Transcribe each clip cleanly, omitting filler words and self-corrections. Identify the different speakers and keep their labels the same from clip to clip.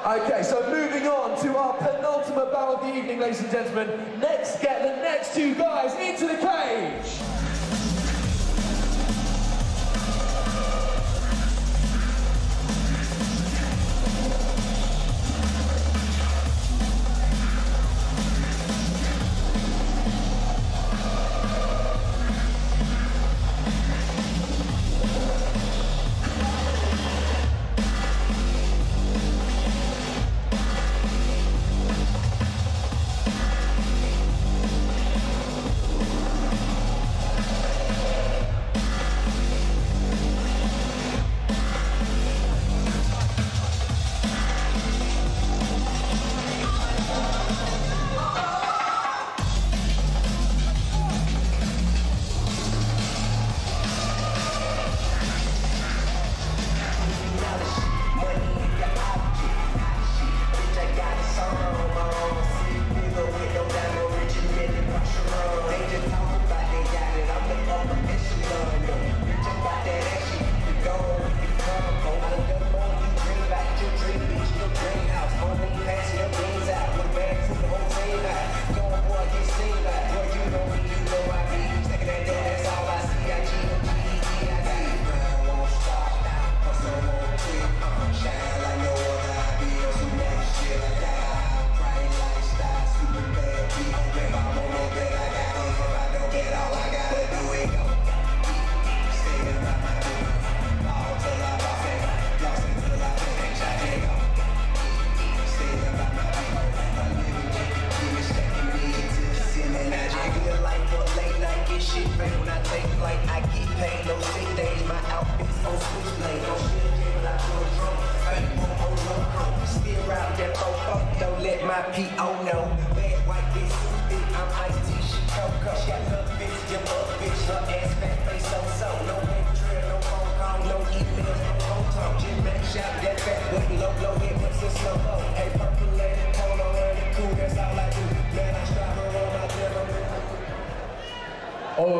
Speaker 1: Okay, so moving on to our penultimate battle of the evening, ladies and gentlemen. Next, get the next two guys into the cage.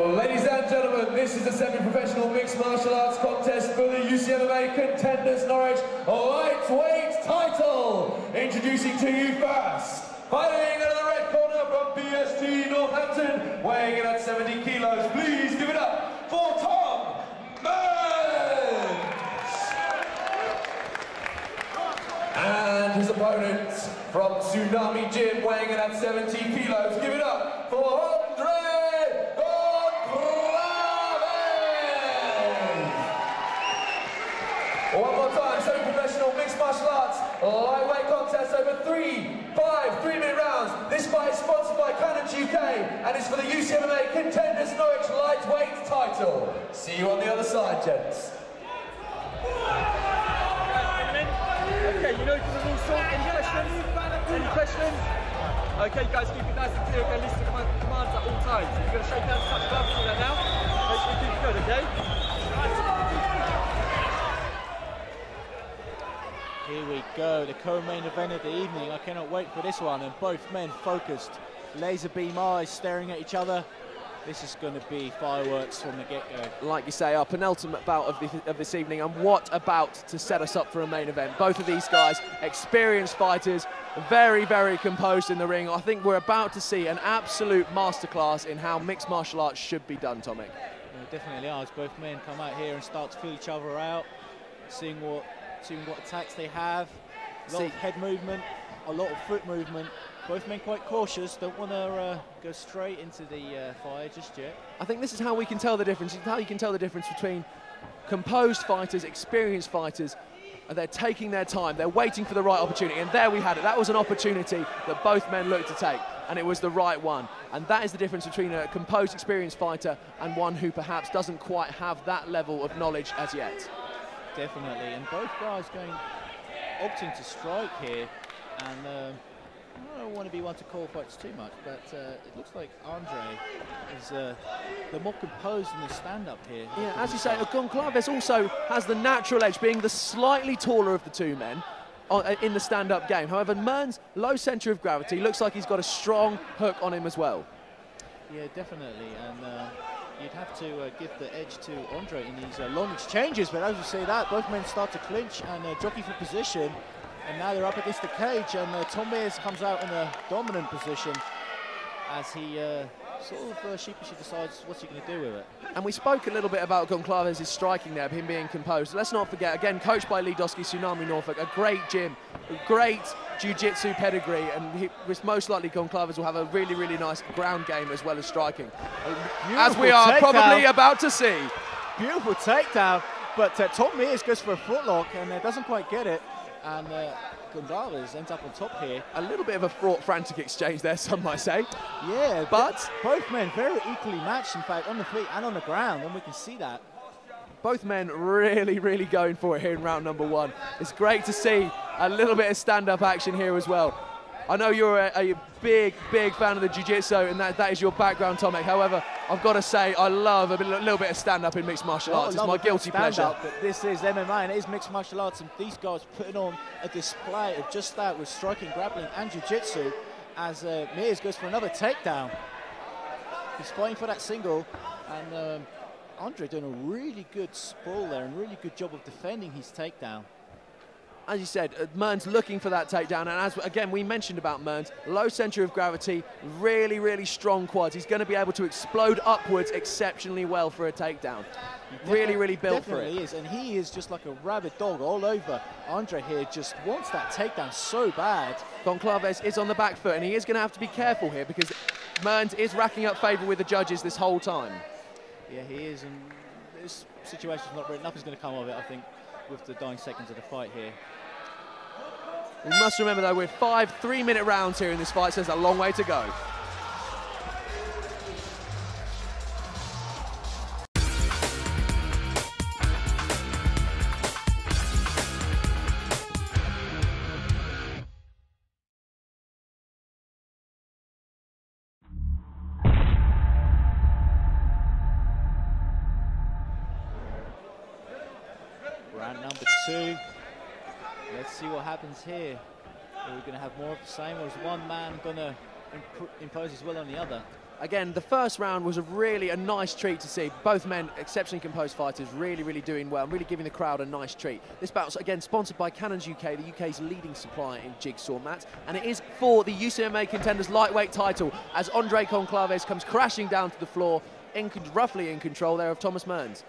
Speaker 1: Ladies and gentlemen, this is the semi-professional mixed martial arts contest for the UCMMA Contenders Norwich lightweight title. Introducing to you first, fighting out of the red corner from BST Northampton, weighing in at 70 kilos. Please give it up for Tom Mearns. And his opponent from Tsunami Gym, weighing in at 70 kilos. Give it up for one more time, semi-professional mixed martial arts lightweight contest over 3-minute rounds. This fight is sponsored by Contenders UK and is for the UCMMA Contenders Norwich lightweight title. See you on the other side, gents.
Speaker 2: Okay, you know the rules. Any questions? Any questions? Okay, guys, keep it nice and clear. Go listen to commands at all times. You're going to shake hands, touch gloves, do that now. Make sure you keep it good, okay?
Speaker 3: Here we go, the co-main event of the evening. I cannot wait for this one, and both men focused, laser beam eyes staring at each other. This is going to be fireworks from the get-go.
Speaker 4: Like you say, our penultimate bout of this evening, and what about to set us up for a main event? Both of these guys, experienced fighters, very, very composed in the ring. I think we're about to see an absolute masterclass in how mixed martial arts should be done, Tomek.
Speaker 3: Yeah, definitely are, as both men come out here and start to feel each other out, seeing what attacks they have. A lot of head movement, a lot of foot movement. Both men quite cautious, don't want to go straight into the fire just yet.
Speaker 4: I think this is how we can tell the difference. How you can tell the difference between composed fighters, experienced fighters. They're taking their time, they're waiting for the right opportunity, and there we had it. That was an opportunity that both men looked to take, and it was the right one. And that is the difference between a composed, experienced fighter and one who perhaps doesn't quite have that level of knowledge as yet.
Speaker 3: Definitely, and both guys opting to strike here, and I don't want to be one to call fights too much, but it looks like Andre is the more composed in the stand-up here.
Speaker 4: Yeah, as you say, Goncalves also has the natural edge, being the slightly taller of the two men in the stand-up game. However, Mearns, low centre of gravity, looks like he's got a strong hook on him as well.
Speaker 3: Yeah, definitely, and you'd have to give the edge to Andre in these long exchanges, but as you say that, both men start to clinch and jockey for position. And now they're up against the cage, and Tom Mearns comes out in a dominant position as he sort of sheepishly decides what's he going to do with it.
Speaker 4: And we spoke a little bit about Goncalves' striking there, him being composed. Let's not forget, again, coached by Lee Doski, Tsunami Norfolk, a great gym, a great jiu-jitsu pedigree, and most likely Goncalves will have a really, really nice ground game as well as striking. As we are probably about to see.
Speaker 3: Beautiful takedown, but Tom Mearns goes for a footlock and doesn't quite get it. And Goncalves ends up on top here.
Speaker 4: A little bit of a fraught, frantic exchange there, some might say.
Speaker 3: Yeah,
Speaker 4: but
Speaker 3: both men very equally matched, in fact, on the feet and on the ground, and we can see that.
Speaker 4: Both men really, really going for it here in round number 1. It's great to see a little bit of stand-up action here as well. I know you're a big, big fan of the jiu-jitsu, and that is your background, Tomek. However, I've got to say, I love a little bit of stand-up in mixed martial arts. It's my guilty pleasure.
Speaker 3: But this is MMA, and it is mixed martial arts, and these guys putting on a display of just that with striking, grappling, and jiu-jitsu as Mearns goes for another takedown. He's fighting for that single, and Andre doing a really good sprawl there, and really good job of defending his takedown.
Speaker 4: As you said, Mearns looking for that takedown, and as again we mentioned about Mearns, low centre of gravity, really, really strong quads. He's going to be able to explode upwards exceptionally well for a takedown. Really, really built for it.
Speaker 3: Definitely is, and he is just like a rabid dog all over. Andre here just wants that takedown so bad.
Speaker 4: Goncalves is on the back foot, and he is going to have to be careful here because Mearns is racking up favour with the judges this whole time.
Speaker 3: Yeah, he is, and this situation's not really, nothing's going to come of it, I think, with the dying seconds of the fight here.
Speaker 4: We must remember, though, we're 5 3-minute rounds here in this fight, so there's a long way to go.
Speaker 3: Round number 2. Let's see what happens here. Are we going to have more of the same, or is one man going to impose his will on the other?
Speaker 4: Again, the first round was a nice treat to see. Both men, exceptionally composed fighters, really, really doing well, really giving the crowd a nice treat. This bout's, again, sponsored by Cannons UK, the UK's leading supplier in jigsaw mats, and it is for the UCMA Contenders lightweight title, as Andre Goncalves comes crashing down to the floor, roughly in control there of Thomas Mearns.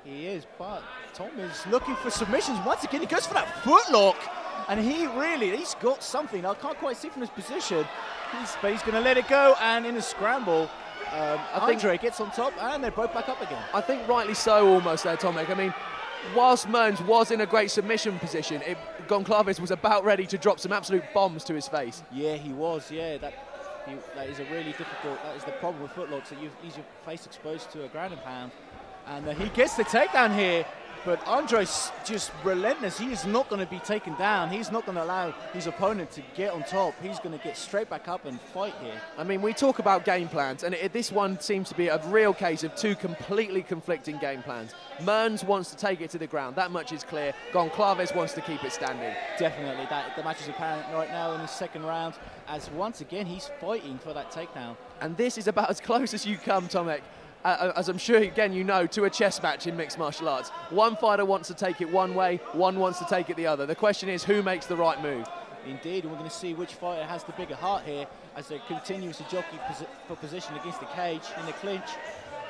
Speaker 3: He is, but Tom is looking for submissions. Once again, he goes for that footlock, and he's got something. I can't quite see from his position, but he's going to let it go, and in a scramble, Andre gets on top, and they're both back up again.
Speaker 4: I think rightly so almost there, Tomek. I mean, whilst Mearns was in a great submission position, Goncalves was about ready to drop some absolute bombs to his face.
Speaker 3: Yeah, he was, yeah. That is a really difficult, that is the problem with footlocks, that you leave your face exposed to a ground and pound. And he gets the takedown here, but Andre's just relentless. He is not going to be taken down. He's not going to allow his opponent to get on top. He's going to get straight back up and fight here.
Speaker 4: I mean, we talk about game plans, and this one seems to be a real case of two completely conflicting game plans. Mearns wants to take it to the ground. That much is clear. Goncalves wants to keep it standing.
Speaker 3: Definitely. The match is apparent right now in the second round, as once again he's fighting for that takedown.
Speaker 4: And this is about as close as you come, Tomek. As I'm sure, again, you know, to a chess match in mixed martial arts. One fighter wants to take it one way, one wants to take it the other. The question is, who makes the right move?
Speaker 3: Indeed, and we're going to see which fighter has the bigger heart here as they continue to jockey for position against the cage in the clinch.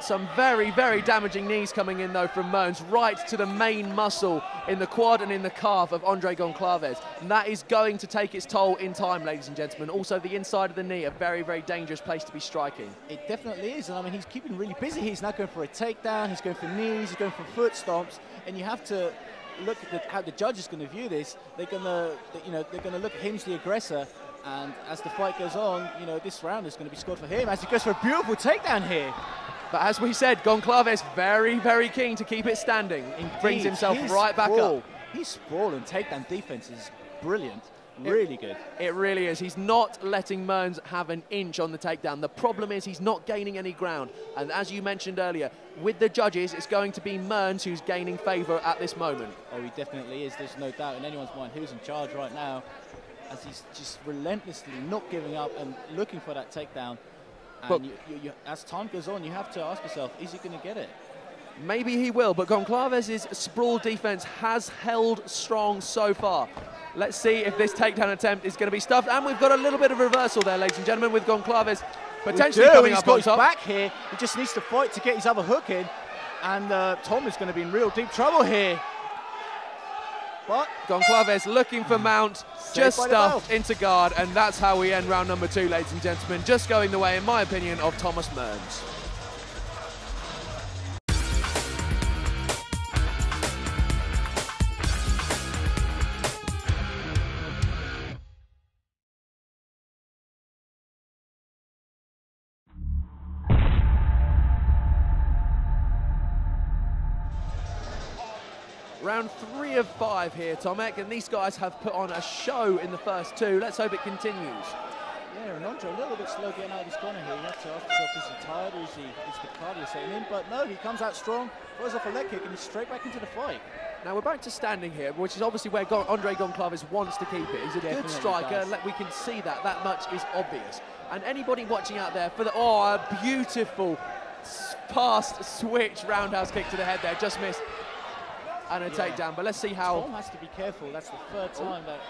Speaker 4: Some very, very damaging knees coming in, though, from Mearns, right to the main muscle in the quad and in the calf of Andre Goncalves. And that is going to take its toll in time, ladies and gentlemen. Also, the inside of the knee, a very, very dangerous place to be striking.
Speaker 3: It definitely is, and I mean, he's keeping really busy. He's now going for a takedown, he's going for knees, he's going for foot stomps, and you have to look at how the judge is going to view this. They're going to, they're going to look at him as the aggressor, and as the fight goes on, this round is going to be scored for him as he goes for a beautiful takedown here.
Speaker 4: But as we said, Goncalves very, very keen to keep it standing. He brings himself right back up.
Speaker 3: His sprawl and takedown defense is brilliant. Really good.
Speaker 4: It really is. He's not letting Mearns have an inch on the takedown. The problem is he's not gaining any ground. And as you mentioned earlier, with the judges, it's going to be Mearns who's gaining favour at this moment.
Speaker 3: Oh, he definitely is. There's no doubt in anyone's mind who's in charge right now, as he's just relentlessly not giving up and looking for that takedown. And as time goes on, you have to ask yourself, is he going to get it?
Speaker 4: Maybe he will, but Goncalves' sprawl defense has held strong so far. Let's see if this takedown attempt is going to be stuffed. And we've got a little bit of reversal there, ladies and gentlemen, with Goncalves potentially coming up on top.
Speaker 3: He's got his back here. He just needs to fight to get his other hook in. And Tom is going to be in real deep trouble here. But
Speaker 4: Goncalves looking for mount, just stuffed into guard, and that's how we end round number 2, ladies and gentlemen. Just going the way, in my opinion, of Thomas Mearns. Round 3 of 5 here, Tomek, and these guys have put on a show in the first 2. Let's hope it continues.
Speaker 3: Yeah, and Andre a little bit slow getting out of his corner here. You have to ask yourself, is he tired or is the cardio setting in? But no, he comes out strong, throws off a leg kick, and he's straight back into the fight.
Speaker 4: Now we're back to standing here, which is obviously where Andre Goncalves wants to keep it. He's a good striker. We can see that. That much is obvious. And anybody watching out there for the a beautiful past switch roundhouse kick to the head there, just missed. And a takedown, but let's see how...
Speaker 3: Tom has to be careful. That's the 3rd time that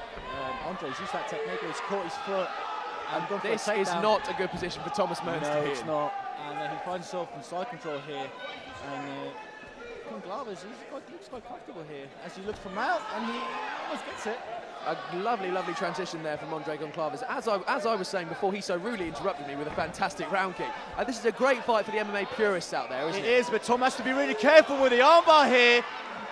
Speaker 3: Andre's used that technique where he's caught his foot.
Speaker 4: And this is not a good position for Thomas Mearns to be in.
Speaker 3: No, it's not. And he finds himself in side control here. And Goncalves looks quite comfortable here as he looks from out, and he almost gets it.
Speaker 4: A lovely, lovely transition there from Andre Goncalves. As I was saying before, he so rudely interrupted me with a fantastic round kick. This is a great fight for the MMA purists out there, isn't it?
Speaker 3: It is, but Tom has to be really careful with the armbar here.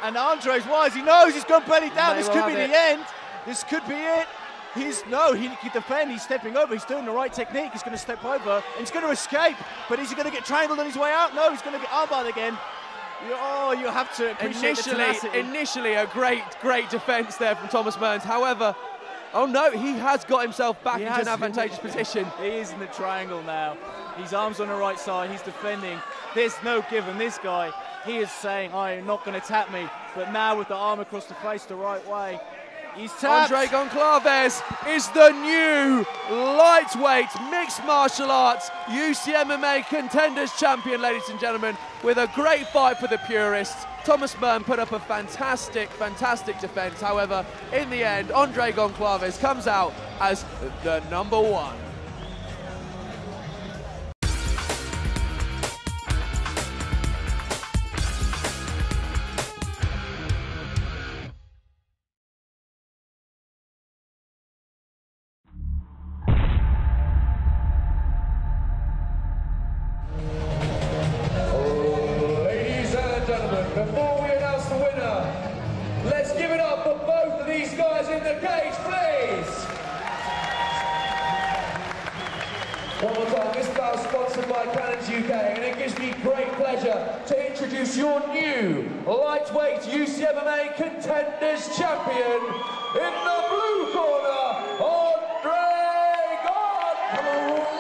Speaker 3: And Andre's wise, he knows he's gone belly down. This could be the end. This could be it. He can defend, he's stepping over, he's doing the right technique, he's going to step over, and he's going to escape. But is he going to get triangled on his way out? No, he's going to get armbarred again. You have to appreciate the tenacity.
Speaker 4: Initially a great defence there from Thomas Mearns. However, oh no, he has got himself back into an advantageous position.
Speaker 3: He is in the triangle now. His arms on the right side, he's defending. There's no given. This guy, he is saying, you're not going to tap me. But now with the arm across the face the right way, he's tapped.
Speaker 4: Andre Goncalves is the new lightweight mixed martial arts UCMMA Contenders champion, ladies and gentlemen, with a great fight for the purists. Thomas Mearns put up a fantastic defence. However, in the end, Andre Goncalves comes out as the number 1.
Speaker 1: Before we announce the winner, let's give it up for both of these guys in the cage, please. One more time, this bout is sponsored by Contenders UK, and it gives me great pleasure to introduce your new lightweight UCMMA Contenders champion in the blue corner, Andre Goncalves.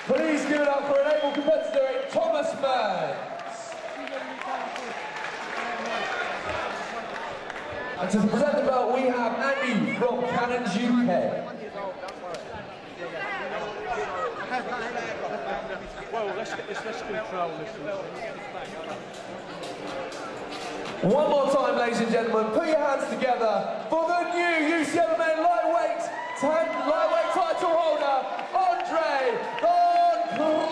Speaker 1: Please give it up for an able competitor in Thomas Mearns. And to present the belt, we have Andy from Contenders UK.
Speaker 2: Well, let's control this.
Speaker 1: One more time, ladies and gentlemen, put your hands together for the new UCMMA lightweight title holder, Andre Goncalves.